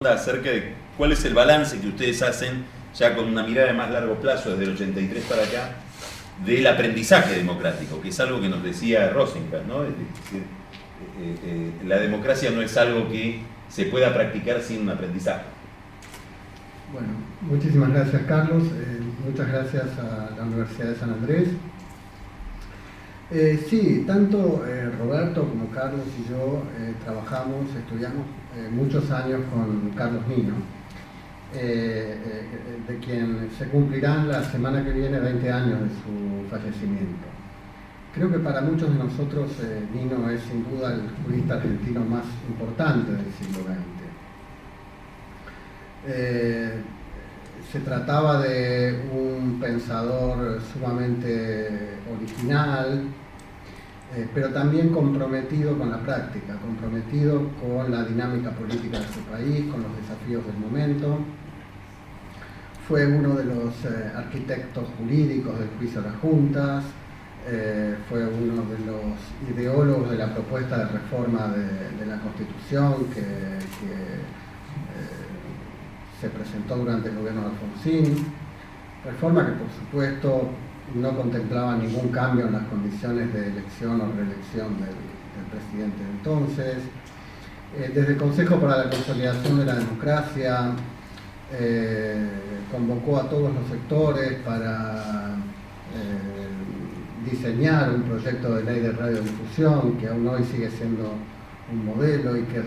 Acerca de cuál es el balance que ustedes hacen, ya con una mirada de más largo plazo, desde el 83 para acá, del aprendizaje democrático, que es algo que nos decía Rosenkranz, ¿no? Es decir, la democracia no es algo que se pueda practicar sin un aprendizaje. Bueno, muchísimas gracias, Carlos. Muchas gracias a la Universidad de San Andrés. Sí, tanto Roberto como Carlos y yo estudiamos muchos años con Carlos Nino, de quien se cumplirán la semana que viene 20 años de su fallecimiento. Creo que para muchos de nosotros Nino es sin duda el jurista argentino más importante del siglo XX. Se trataba de un pensador sumamente original, pero también comprometido con la práctica, comprometido con la dinámica política de su país, con los desafíos del momento. Fue uno de los arquitectos jurídicos del juicio a las juntas, fue uno de los ideólogos de la propuesta de reforma de la Constitución que se presentó durante el gobierno de Alfonsín, reforma que por supuesto no contemplaba ningún cambio en las condiciones de elección o reelección del presidente de entonces. Desde el Consejo para la Consolidación de la Democracia convocó a todos los sectores para diseñar un proyecto de ley de radiodifusión que aún hoy sigue siendo un modelo y que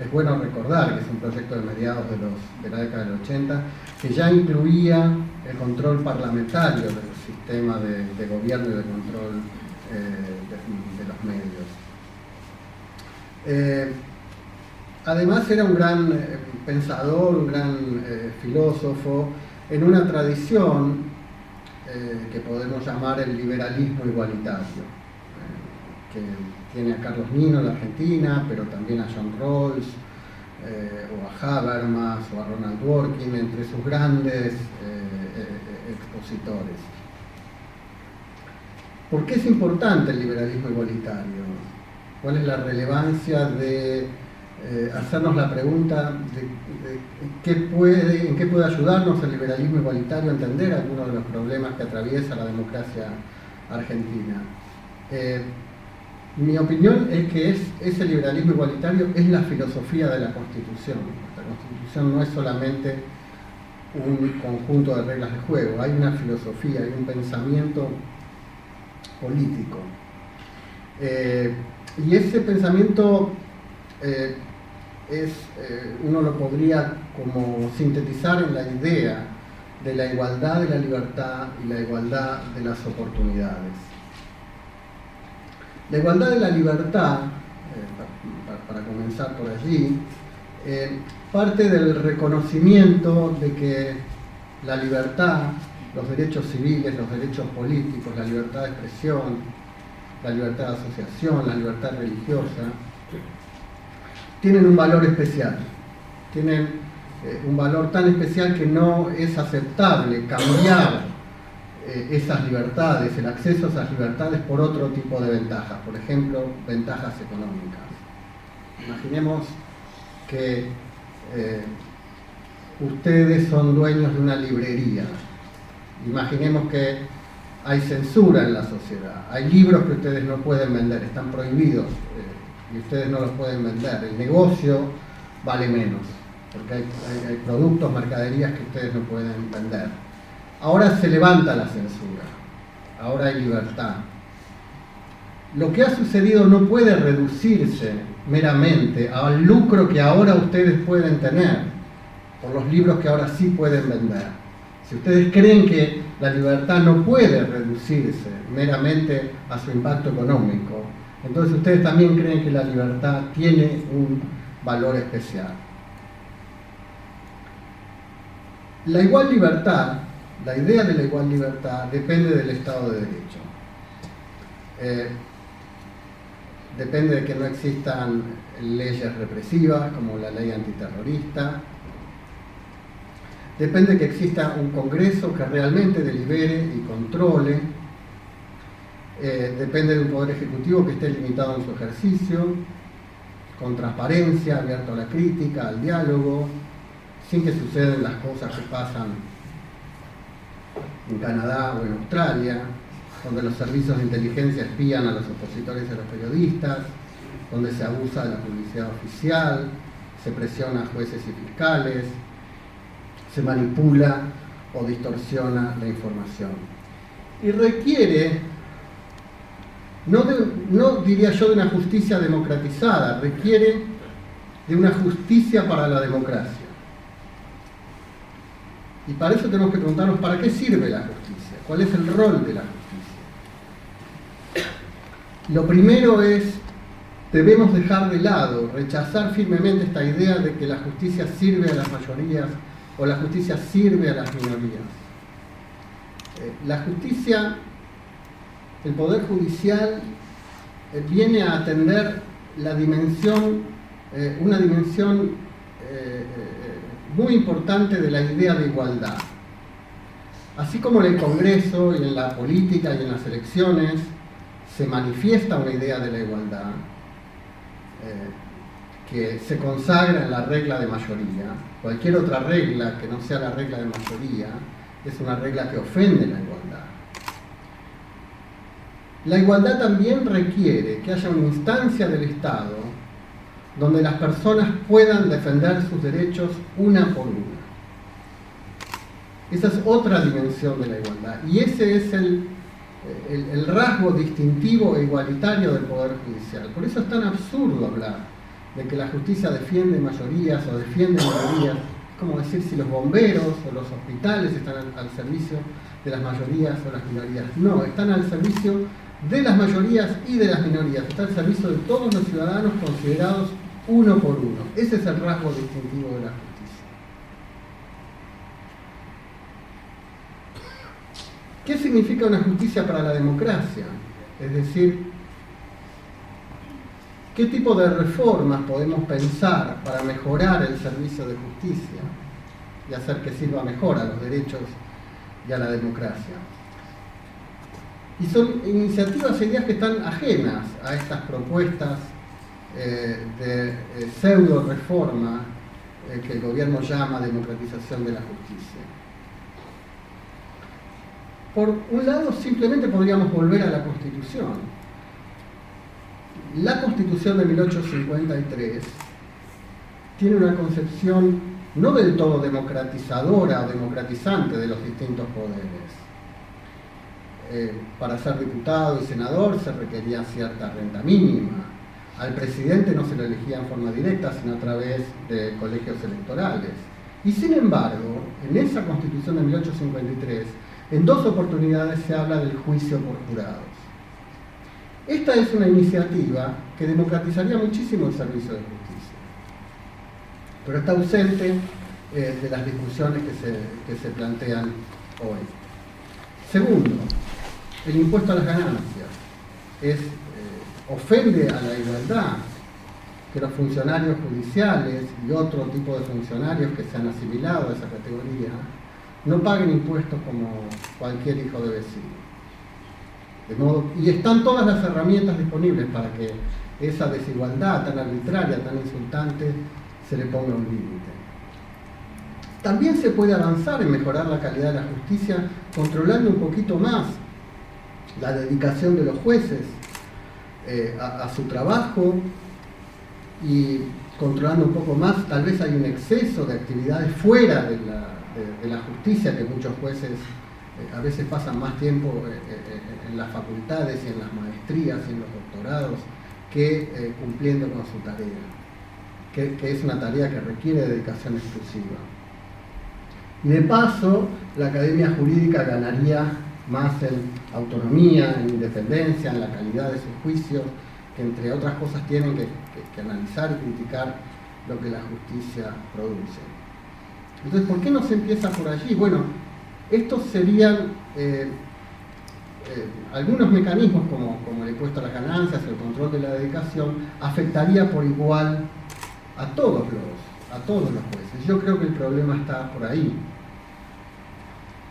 es bueno recordar que es un proyecto de mediados de la década del 80 que ya incluía el control parlamentario del sistema de gobierno y de control de los medios. Además era un gran pensador, un gran filósofo en una tradición que podemos llamar el liberalismo igualitario, que tiene a Carlos Nino en la Argentina, pero también a John Rawls, o a Habermas, o a Ronald Dworkin, entre sus grandes expositores. ¿Por qué es importante el liberalismo igualitario? ¿Cuál es la relevancia de hacernos la pregunta de en qué puede ayudarnos el liberalismo igualitario a entender algunos de los problemas que atraviesa la democracia argentina? Mi opinión es que ese liberalismo igualitario es la filosofía de la Constitución. La Constitución no es solamente un conjunto de reglas de juego, hay una filosofía, hay un pensamiento político. Y ese pensamiento uno lo podría como sintetizar en la idea de la igualdad de la libertad y la igualdad de las oportunidades. La igualdad de la libertad, para comenzar por allí, parte del reconocimiento de que la libertad, los derechos civiles, los derechos políticos, la libertad de expresión, la libertad de asociación, la libertad religiosa, tienen un valor especial, tienen un valor tan especial que no es aceptable cambiar esas libertades, el acceso a esas libertades por otro tipo de ventajas, por ejemplo, ventajas económicas. Imaginemos que ustedes son dueños de una librería. Imaginemos que hay censura en la sociedad, hay libros que ustedes no pueden vender, están prohibidos y ustedes no los pueden vender. El negocio vale menos, porque hay productos, mercaderías que ustedes no pueden vender. Ahora se levanta la censura, ahora hay libertad. Lo que ha sucedido no puede reducirse meramente al lucro que ahora ustedes pueden tener por los libros que ahora sí pueden vender. Si ustedes creen que la libertad no puede reducirse meramente a su impacto económico, entonces ustedes también creen que la libertad tiene un valor especial. La igual libertad, la idea de la igual libertad depende del Estado de Derecho. Depende de que no existan leyes represivas como la ley antiterrorista. Depende de que exista un Congreso que realmente delibere y controle. Depende de un Poder Ejecutivo que esté limitado en su ejercicio. con transparencia, abierto a la crítica, al diálogo, sin que sucedan las cosas que pasan en Canadá o en Australia, donde los servicios de inteligencia espían a los opositores y a los periodistas, donde se abusa de la publicidad oficial, se presiona a jueces y fiscales, se manipula o distorsiona la información. Y requiere, no diría yo de una justicia democratizada, requiere de una justicia para la democracia. Y para eso tenemos que preguntarnos ¿para qué sirve la justicia? ¿Cuál es el rol de la justicia? Lo primero es, debemos dejar de lado, rechazar firmemente esta idea de que la justicia sirve a las mayorías o la justicia sirve a las minorías. La justicia, el Poder Judicial, viene a atender la dimensión, una dimensión muy importante de la idea de igualdad. Así como en el Congreso y en la política y en las elecciones se manifiesta una idea de la igualdad, que se consagra en la regla de mayoría. Cualquier otra regla que no sea la regla de mayoría es una regla que ofende la igualdad. La igualdad también requiere que haya una instancia del Estado donde las personas puedan defender sus derechos una por una. Esa es otra dimensión de la igualdad y ese es el rasgo distintivo e igualitario del Poder Judicial. Por eso es tan absurdo hablar de que la justicia defiende mayorías o defiende minorías. Es como decir si los bomberos o los hospitales están al servicio de las mayorías o las minorías. No, están al servicio de las mayorías y de las minorías. Están al servicio de todos los ciudadanos considerados uno por uno. Ese es el rasgo distintivo de la justicia. ¿Qué significa una justicia para la democracia? Es decir, ¿qué tipo de reformas podemos pensar para mejorar el servicio de justicia y hacer que sirva mejor a los derechos y a la democracia? Y son iniciativas e ideas que están ajenas a estas propuestas de pseudo-reforma que el gobierno llama democratización de la justicia. Por un lado, simplemente podríamos volver a la Constitución. La Constitución de 1853 tiene una concepción no del todo democratizadora o democratizante de los distintos poderes. Para ser diputado y senador se requería cierta renta mínima. Al presidente no se lo elegía en forma directa, sino a través de colegios electorales. Y sin embargo, en esa Constitución de 1853, en 2 oportunidades se habla del juicio por jurados. Esta es una iniciativa que democratizaría muchísimo el servicio de justicia, pero está ausente de las discusiones que se plantean hoy. Segundo, el impuesto a las ganancias ofende a la igualdad que los funcionarios judiciales y otro tipo de funcionarios que se han asimilado a esa categoría no paguen impuestos como cualquier hijo de vecino. Y están todas las herramientas disponibles para que esa desigualdad tan arbitraria, tan insultante, se le ponga un límite. También se puede avanzar en mejorar la calidad de la justicia controlando un poquito más la dedicación de los jueces a su trabajo y controlando un poco más, tal vez hay un exceso de actividades fuera de la justicia, que muchos jueces a veces pasan más tiempo en las facultades y en las maestrías y en los doctorados que cumpliendo con su tarea, que es una tarea que requiere dedicación exclusiva. Y de paso, la academia jurídica ganaría más en autonomía, en independencia, en la calidad de sus juicios, que entre otras cosas tienen que analizar y criticar lo que la justicia produce. Entonces, ¿por qué no se empieza por allí? Bueno, estos serían algunos mecanismos como el impuesto a las ganancias, el control de la dedicación, afectaría por igual a todos los jueces. Yo creo que el problema está por ahí.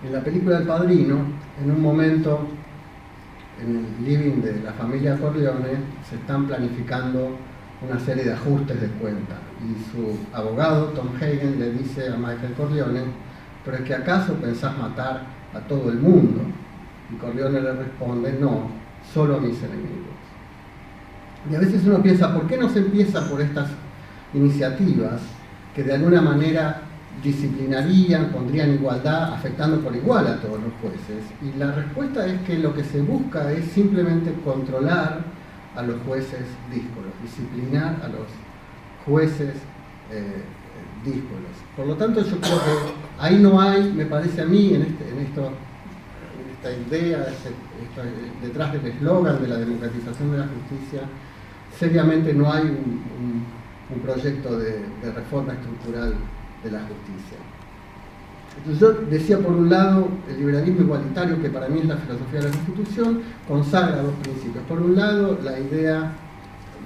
En la película El Padrino, en un momento, en el living de la familia Corleone, se están planificando una serie de ajustes de cuenta. Y su abogado, Tom Hagen, le dice a Michael Corleone, pero es que ¿acaso pensás matar a todo el mundo? Y Corleone le responde, no, solo a mis enemigos. Y a veces uno piensa, ¿por qué no se empieza por estas iniciativas que de alguna manera disciplinarían, pondrían igualdad, afectando por igual a todos los jueces? Y la respuesta es que lo que se busca es simplemente controlar a los jueces díscolos, disciplinar a los jueces díscolos. Por lo tanto, yo creo que ahí no hay, me parece a mí, en esta idea, detrás del eslogan de la democratización de la justicia, seriamente no hay un proyecto de reforma estructural de la justicia. Entonces yo decía, por un lado, el liberalismo igualitario, que para mí es la filosofía de la Constitución, consagra dos principios. Por un lado, la idea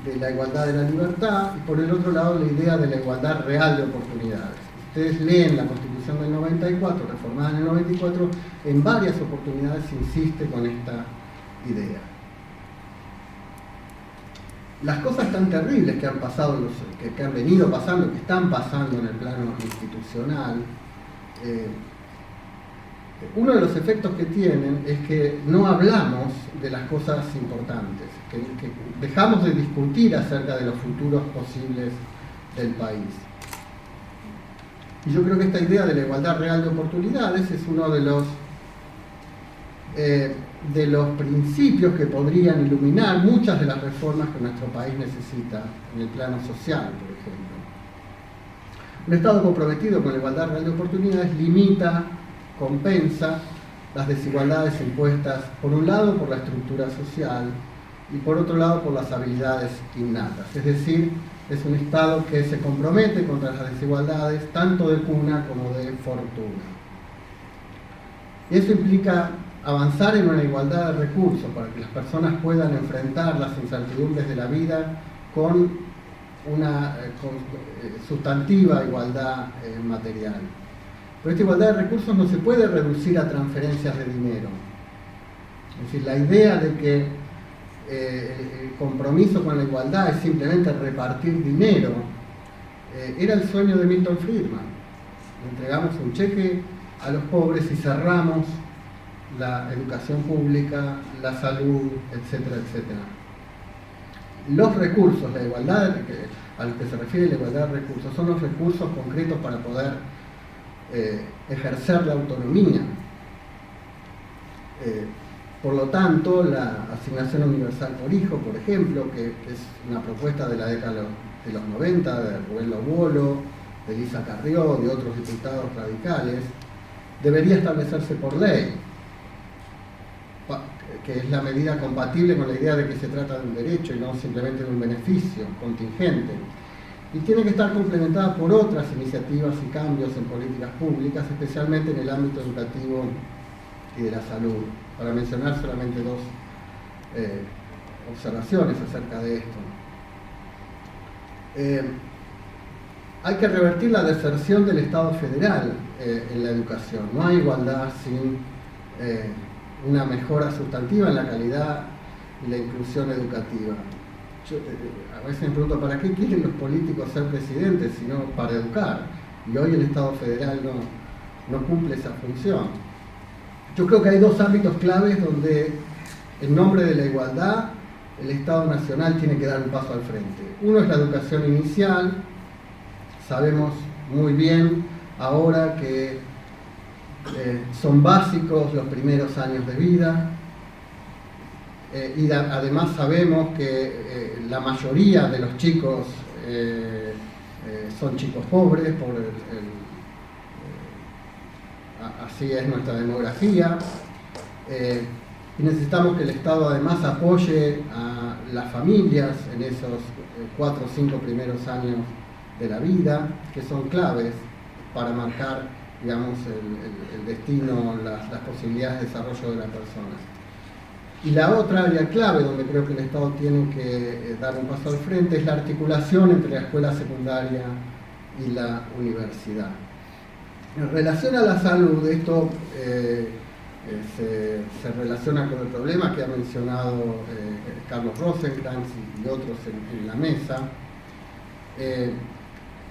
de la igualdad de la libertad, y por el otro lado, la idea de la igualdad real de oportunidades. Ustedes leen la Constitución del 94, reformada en el 94, en varias oportunidades insiste con esta idea. Las cosas tan terribles que han pasado, que han venido pasando, que están pasando en el plano institucional, uno de los efectos que tienen es que no hablamos de las cosas importantes, que dejamos de discutir acerca de los futuros posibles del país. Y yo creo que esta idea de la igualdad real de oportunidades es uno de los principios que podrían iluminar muchas de las reformas que nuestro país necesita en el plano social, por ejemplo. Un Estado comprometido con la igualdad real de oportunidades limita, compensa las desigualdades impuestas, por un lado, por la estructura social y por otro lado, por las habilidades innatas. Es decir, es un Estado que se compromete contra las desigualdades tanto de cuna como de fortuna. Y eso implica avanzar en una igualdad de recursos para que las personas puedan enfrentar las incertidumbres de la vida con una sustantiva igualdad material. Pero esta igualdad de recursos no se puede reducir a transferencias de dinero. Es decir, la idea de que el compromiso con la igualdad es simplemente repartir dinero era el sueño de Milton Friedman. Entregamos un cheque a los pobres y cerramos la educación pública, la salud, etcétera, etcétera. Los recursos, la igualdad a los que se refiere la igualdad de recursos, son los recursos concretos para poder ejercer la autonomía. Por lo tanto, la asignación universal por hijo, por ejemplo, que es una propuesta de la década de los 90, de Rubén Lobuolo, de Elisa Carrió, de otros diputados radicales, debería establecerse por ley, que es la medida compatible con la idea de que se trata de un derecho y no simplemente de un beneficio contingente. Y tiene que estar complementada por otras iniciativas y cambios en políticas públicas, especialmente en el ámbito educativo y de la salud, para mencionar solamente dos observaciones acerca de esto. Hay que revertir la deserción del Estado federal en la educación. No hay igualdad sin una mejora sustantiva en la calidad y la inclusión educativa. Yo a veces me pregunto, ¿para qué quieren los políticos ser presidentes sino para educar? Y hoy el Estado federal no cumple esa función. Yo creo que hay dos ámbitos claves donde, en nombre de la igualdad, el Estado nacional tiene que dar un paso al frente. Uno es la educación inicial. Sabemos muy bien ahora que son básicos los primeros años de vida, y además sabemos que la mayoría de los chicos son chicos pobres, así es nuestra demografía, y necesitamos que el Estado además apoye a las familias en esos 4 o 5 primeros años de la vida, que son claves para marcar, digamos, el destino, las posibilidades de desarrollo de la persona. Y la otra área clave donde creo que el Estado tiene que dar un paso al frente es la articulación entre la escuela secundaria y la universidad. En relación a la salud, esto se relaciona con el problema que ha mencionado Carlos Rosenkrantz y otros en la mesa.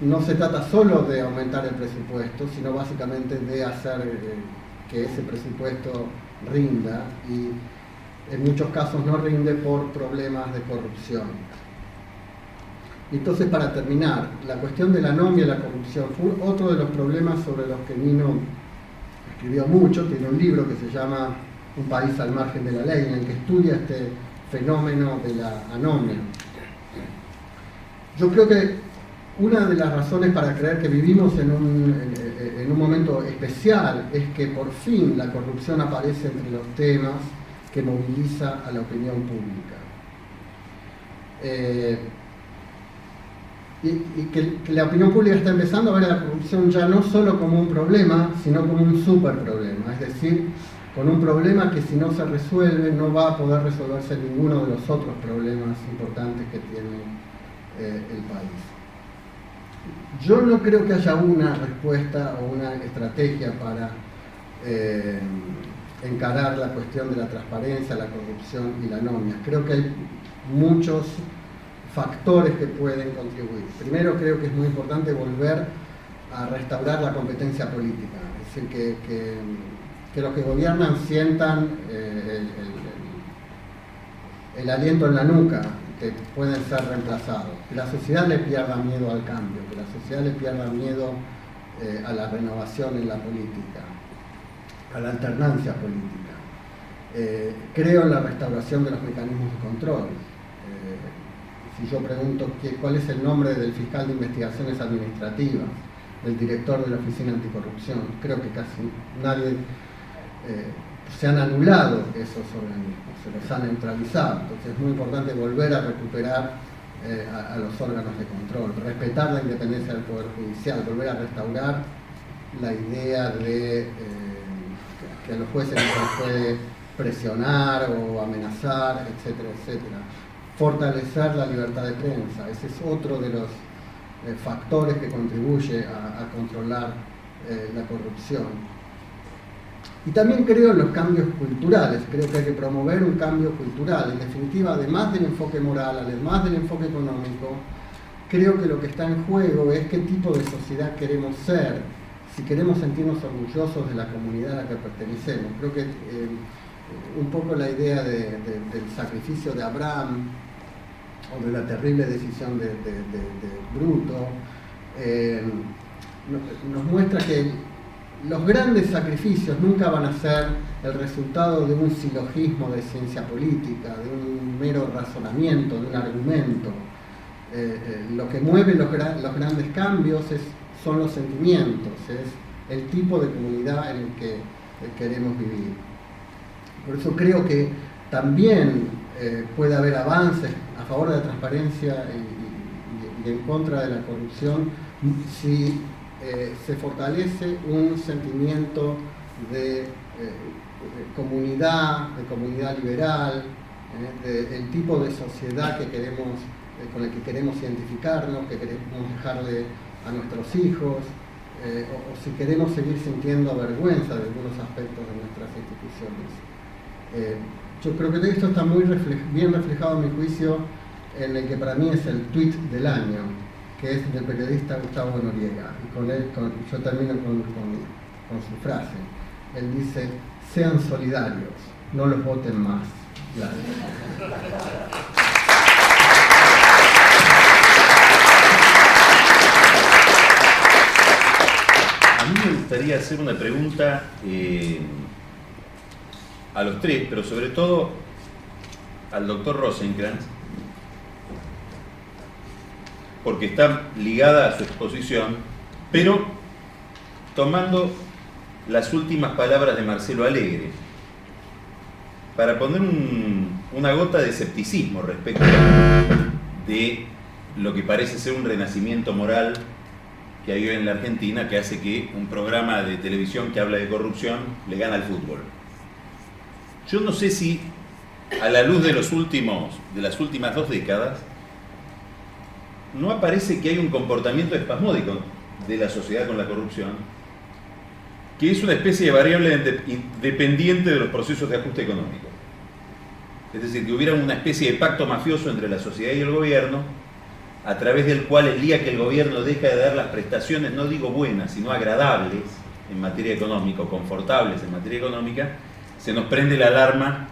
no se trata solo de aumentar el presupuesto, sino básicamente de hacer que ese presupuesto rinda, y en muchos casos no rinde por problemas de corrupción. Entonces, para terminar, la cuestión de la anomia y la corrupción fue otro de los problemas sobre los que Nino escribió mucho. Tiene un libro que se llama Un país al margen de la ley, en el que estudia este fenómeno de la anomia. Yo creo que una de las razones para creer que vivimos en un momento especial es que por fin la corrupción aparece entre los temas que moviliza a la opinión pública. Y que la opinión pública está empezando a ver a la corrupción ya no solo como un problema, sino como un super problema, es decir, con un problema que si no se resuelve no va a poder resolverse ninguno de los otros problemas importantes que tiene el país. Yo no creo que haya una respuesta o una estrategia para encarar la cuestión de la transparencia, la corrupción y la anomia. Creo que hay muchos factores que pueden contribuir. Primero, creo que es muy importante volver a restaurar la competencia política, es decir, que los que gobiernan sientan el aliento en la nuca, que pueden ser reemplazados, que la sociedad le pierda miedo al cambio, que la sociedad le pierda miedo a la renovación en la política, a la alternancia política. Creo en la restauración de los mecanismos de control. Si yo pregunto cuál es el nombre del fiscal de investigaciones administrativas, del director de la Oficina Anticorrupción, creo que casi nadie, se han anulado esos organismos, se los han neutralizado. Entonces es muy importante volver a recuperar a los órganos de control, respetar la independencia del Poder Judicial, volver a restaurar la idea de que a los jueces no se les puede presionar o amenazar, etcétera, etcétera. Fortalecer la libertad de prensa, ese es otro de los factores que contribuye a controlar la corrupción. Y también creo en los cambios culturales, creo que hay que promover un cambio cultural. En definitiva, además del enfoque moral, además del enfoque económico, creo que lo que está en juego es qué tipo de sociedad queremos ser, si queremos sentirnos orgullosos de la comunidad a la que pertenecemos. Creo que un poco la idea del sacrificio de Abraham, o de la terrible decisión de Bruto, nos muestra que los grandes sacrificios nunca van a ser el resultado de un silogismo de ciencia política, de un mero razonamiento, de un argumento. Lo que mueve los grandes cambios son los sentimientos, es el tipo de comunidad en el que queremos vivir. Por eso creo que también puede haber avances a favor de la transparencia y en contra de la corrupción si se fortalece un sentimiento de comunidad liberal, del tipo de sociedad que queremos, con el que queremos identificarnos, que queremos dejarle a nuestros hijos, o si queremos seguir sintiendo vergüenza de algunos aspectos de nuestras instituciones. Yo creo que esto está muy bien reflejado, en mi juicio, en el que para mí es el tuit del año, que es del periodista Gustavo Noriega. Y con él, yo termino con su frase. Él dice: sean solidarios, no los voten más. Gracias. A mí me gustaría hacer una pregunta a los tres, pero sobre todo al doctor Rosenkrantz, porque está ligada a su exposición, pero tomando las últimas palabras de Marcelo Alegre, para poner una gota de escepticismo respecto de lo que parece ser un renacimiento moral que hay hoy en la Argentina, que hace que un programa de televisión que habla de corrupción le gana al fútbol. Yo no sé si, a la luz de las últimas 2 décadas, no aparece que hay un comportamiento espasmódico de la sociedad con la corrupción, que es una especie de variable dependiente de los procesos de ajuste económico. Es decir, que hubiera una especie de pacto mafioso entre la sociedad y el gobierno, a través del cual el día que el gobierno deja de dar las prestaciones, no digo buenas, sino agradables en materia económica, o confortables en materia económica, se nos prende la alarma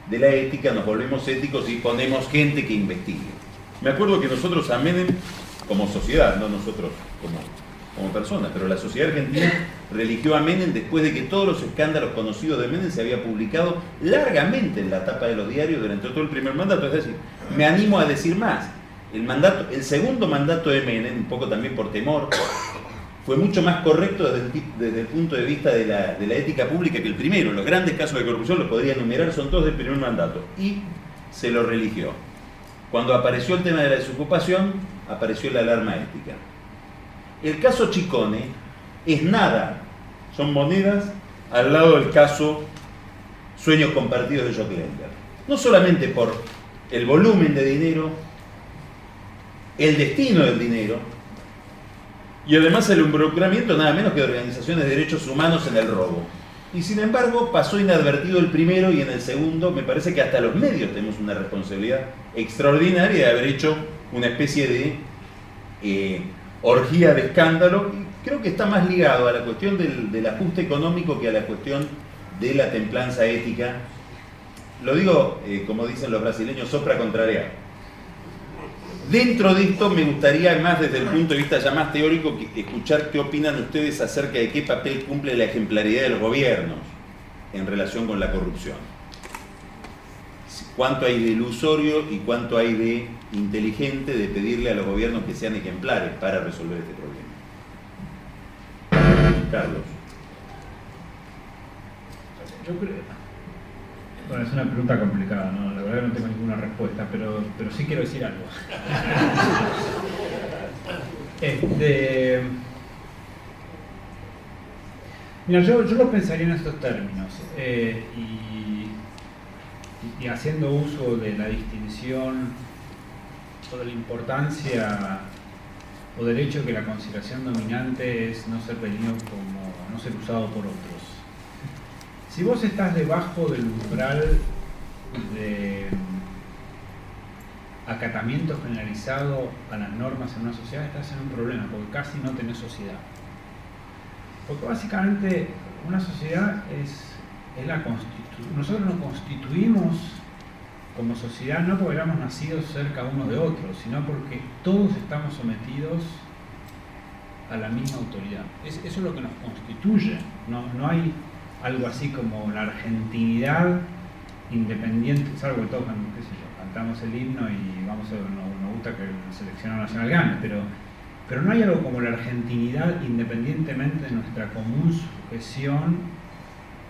de la ética, nos volvemos éticos y ponemos gente que investigue. Me acuerdo que nosotros a Menem, como sociedad, no nosotros como personas, pero la sociedad argentina religió a Menem después de que todos los escándalos conocidos de Menem se había publicado largamente en la tapa de los diarios durante todo el primer mandato. Es decir, me animo a decir más. El segundo mandato de Menem, un poco también por temor, fue mucho más correcto desde el punto de vista de la ética pública que el primero. Los grandes casos de corrupción, los podría enumerar, son todos del primer mandato. Y se lo religió. Cuando apareció el tema de la desocupación, apareció la alarma ética. El caso Chicone es nada, son monedas al lado del caso Sueños Compartidos de Jock Lender. No solamente por el volumen de dinero, el destino del dinero, y además el involucramiento nada menos que de organizaciones de derechos humanos en el robo. Y sin embargo pasó inadvertido el primero, y en el segundo me parece que hasta los medios tenemos una responsabilidad extraordinaria de haber hecho una especie de orgía de escándalo. Y creo que está más ligado a la cuestión del ajuste económico que a la cuestión de la templanza ética. Lo digo, como dicen los brasileños, sopra contraria. Dentro de esto me gustaría, más desde el punto de vista ya más teórico, escuchar qué opinan ustedes acerca de qué papel cumple la ejemplaridad de los gobiernos en relación con la corrupción. Cuánto hay de ilusorio y cuánto hay de inteligente de pedirle a los gobiernos que sean ejemplares para resolver este problema. Carlos. Yo creo... Bueno, es una pregunta complicada, ¿no? La verdad que no tengo ninguna respuesta, pero sí quiero decir algo. Mira, yo lo pensaría en estos términos, y haciendo uso de la distinción o de la importancia o del hecho que la consideración dominante es no ser venido como, no ser usado por otros. Si vos estás debajo del umbral de acatamiento generalizado a las normas en una sociedad, estás en un problema, porque casi no tenés sociedad. Porque básicamente una sociedad es la constitución. Nosotros nos constituimos como sociedad no porque hayamos nacido cerca unos de otros, sino porque todos estamos sometidos a la misma autoridad. Eso es lo que nos constituye. No hay algo así como la argentinidad independiente, salvo que todos, qué sé yo, cantamos el himno y nos gusta que el seleccionado nacional gane, pero no hay algo como la argentinidad independientemente de nuestra común sujeción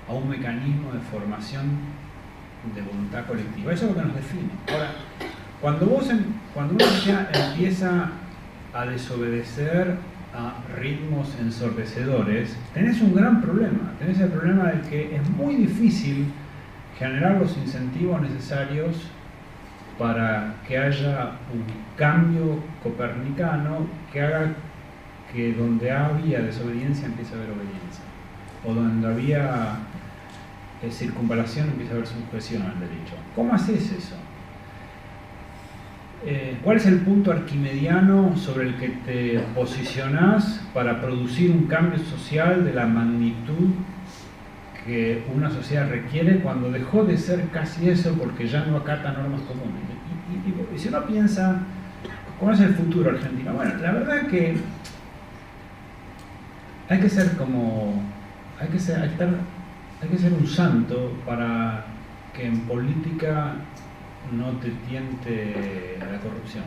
a un mecanismo de formación de voluntad colectiva. Eso es lo que nos define. Ahora, cuando una sociedad empieza a desobedecer a ritmos ensordecedores, tenés un gran problema. Tenés el problema de que es muy difícil generar los incentivos necesarios para que haya un cambio copernicano que haga que donde había desobediencia empiece a haber obediencia, o donde había circunvalación empiece a haber sujeción al derecho. ¿Cómo haces eso? ¿Cuál es el punto arquimediano sobre el que te posicionás para producir un cambio social de la magnitud que una sociedad requiere cuando dejó de ser casi eso porque ya no acata normas comunes? Y si uno piensa, ¿cómo es el futuro argentino? Bueno, la verdad es que hay que ser un santo para que en política no te tiente la corrupción,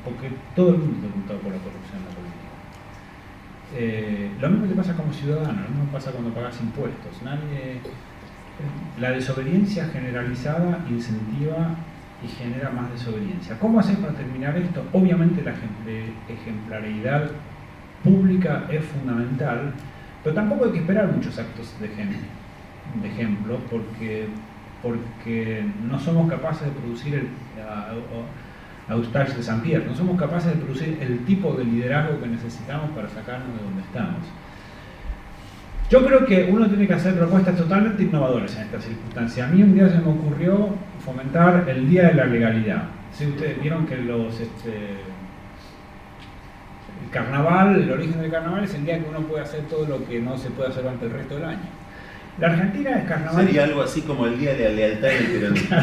porque todo el mundo está tentado por la corrupción en la política. Lo mismo te pasa como ciudadano, lo mismo pasa cuando pagas impuestos. La desobediencia generalizada incentiva y genera más desobediencia. ¿Cómo hacer para terminar esto? Obviamente la ejemplaridad pública es fundamental, pero tampoco hay que esperar muchos actos de ejemplo, porque no somos capaces de producir a Eustache de Saint-Pierre, no somos capaces de producir el tipo de liderazgo que necesitamos para sacarnos de donde estamos. Yo creo que uno tiene que hacer propuestas totalmente innovadoras en esta circunstancia. A mí un día se me ocurrió fomentar el Día de la Legalidad. Sí, ustedes vieron que el carnaval, el origen del carnaval es el día que uno puede hacer todo lo que no se puede hacer durante el resto del año. La Argentina es carnaval. Sería algo así como el día de la lealtad y el peronismo.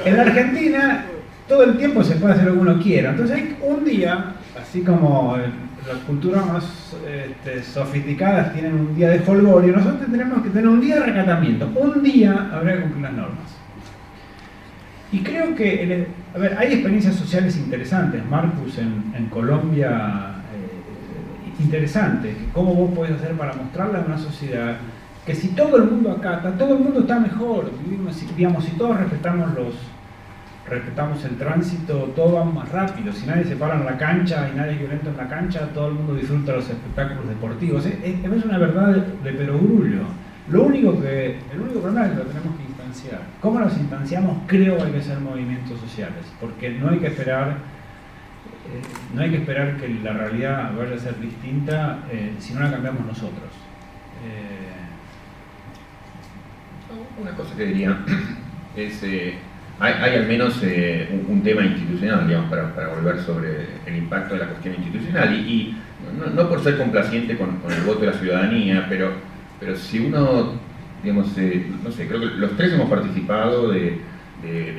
En la Argentina todo el tiempo se puede hacer lo que uno quiera. Entonces hay un día, así como las culturas más sofisticadas tienen un día de folgorio, nosotros tenemos que tener un día de recatamiento. Un día habrá que cumplir las normas. Y creo que, hay experiencias sociales interesantes. Marcus en Colombia, interesante. Cómo vos podés hacer para mostrarle a una sociedad que si todo el mundo acata, todo el mundo está mejor. Digamos, si todos respetamos el tránsito, todo va más rápido. Si nadie se para en la cancha y nadie es violento en la cancha, todo el mundo disfruta los espectáculos deportivos. Es una verdad de perogrullo. El único problema es que lo tenemos que instanciar. ¿Cómo los instanciamos? Creo que hay que hacer movimientos sociales, porque no hay que esperar que la realidad vaya a ser distinta si no la cambiamos nosotros. Una cosa que diría es, hay al menos un tema institucional, digamos, para volver sobre el impacto de la cuestión institucional, y no por ser complaciente con el voto de la ciudadanía, pero si uno, digamos, no sé, creo que los tres hemos participado de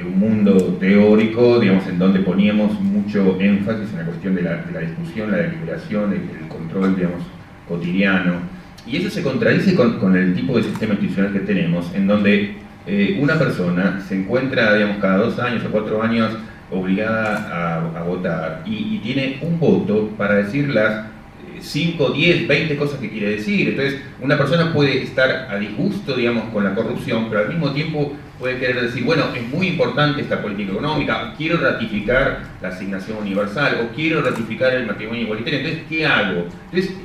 un mundo teórico, digamos, en donde poníamos mucho énfasis en la cuestión de la discusión, la deliberación, el control, digamos, cotidiano. Y eso se contradice con el tipo de sistema institucional que tenemos, en donde una persona se encuentra, digamos, cada 2 años o 4 años obligada a votar y tiene un voto para decir las 5, 10, 20 cosas que quiere decir. Entonces, una persona puede estar a disgusto, digamos, con la corrupción, pero al mismo tiempo puede querer decir, bueno, es muy importante esta política económica, o quiero ratificar la asignación universal, o quiero ratificar el matrimonio igualitario. Entonces, ¿qué hago? Entonces,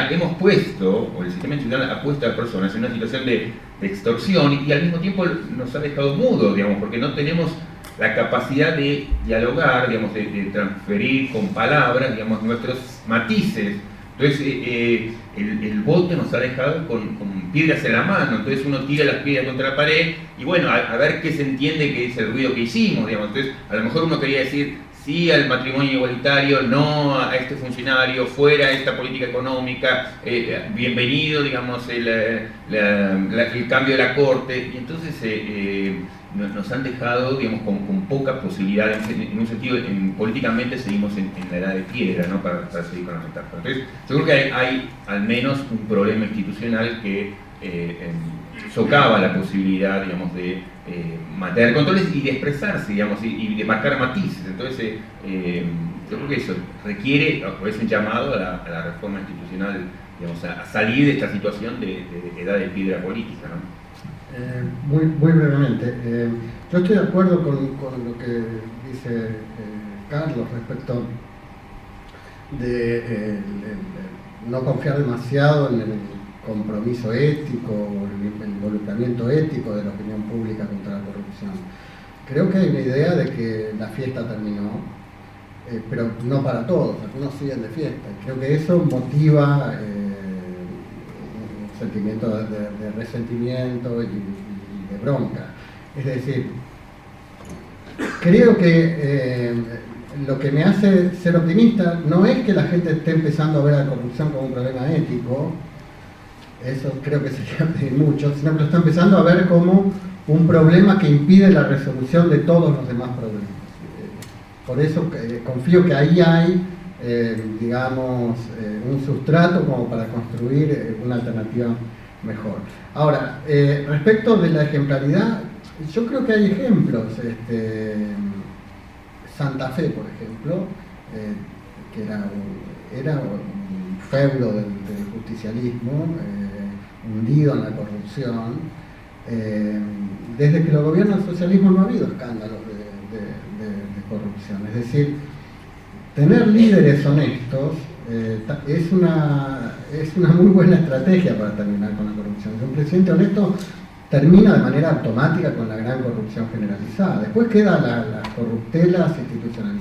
hemos puesto, o el sistema institucional ha puesto a las personas en una situación de extorsión, y al mismo tiempo nos ha dejado mudos, digamos, porque no tenemos la capacidad de dialogar, digamos, de transferir con palabras, digamos, nuestros matices. Entonces, el voto nos ha dejado con piedras en la mano. Entonces uno tira las piedras contra la pared y bueno, a ver qué se entiende que es el ruido que hicimos, digamos. Entonces, a lo mejor uno quería decir sí al matrimonio igualitario, no a este funcionario, fuera esta política económica, bienvenido, digamos, el cambio de la Corte. Y entonces nos han dejado, digamos, con poca posibilidad, en un sentido, políticamente seguimos en la edad de piedra, ¿no? Para seguir con la metáfora. Entonces, yo creo que hay al menos un problema institucional que socava la posibilidad, digamos, de mantener controles y de expresarse, digamos, y de marcar matices. Entonces, yo creo que eso requiere, o es un llamado a la reforma institucional, digamos, a salir de esta situación de edad de piedra política, ¿no? Muy brevemente, yo estoy de acuerdo con lo que dice Carlos respecto de no confiar demasiado en el compromiso ético, el involucramiento ético de la opinión pública contra la corrupción. Creo que hay una idea de que la fiesta terminó, pero no para todos, algunos siguen de fiesta. Creo que eso motiva sentimiento de resentimiento y de bronca. Es decir, creo que lo que me hace ser optimista no es que la gente esté empezando a ver a la corrupción como un problema ético, eso creo que sería pedir mucho, sino que lo está empezando a ver como un problema que impide la resolución de todos los demás problemas. Por eso confío que ahí hay digamos, un sustrato como para construir una alternativa mejor. Ahora, respecto de la ejemplaridad, yo creo que hay ejemplos. Santa Fe, por ejemplo, que era un feudo del justicialismo, hundido en la corrupción. Desde que lo gobierna el socialismo no ha habido escándalos de corrupción. Es decir, tener líderes honestos es una muy buena estrategia para terminar con la corrupción. Un presidente honesto termina de manera automática con la gran corrupción generalizada. Después quedan las corruptelas institucionales.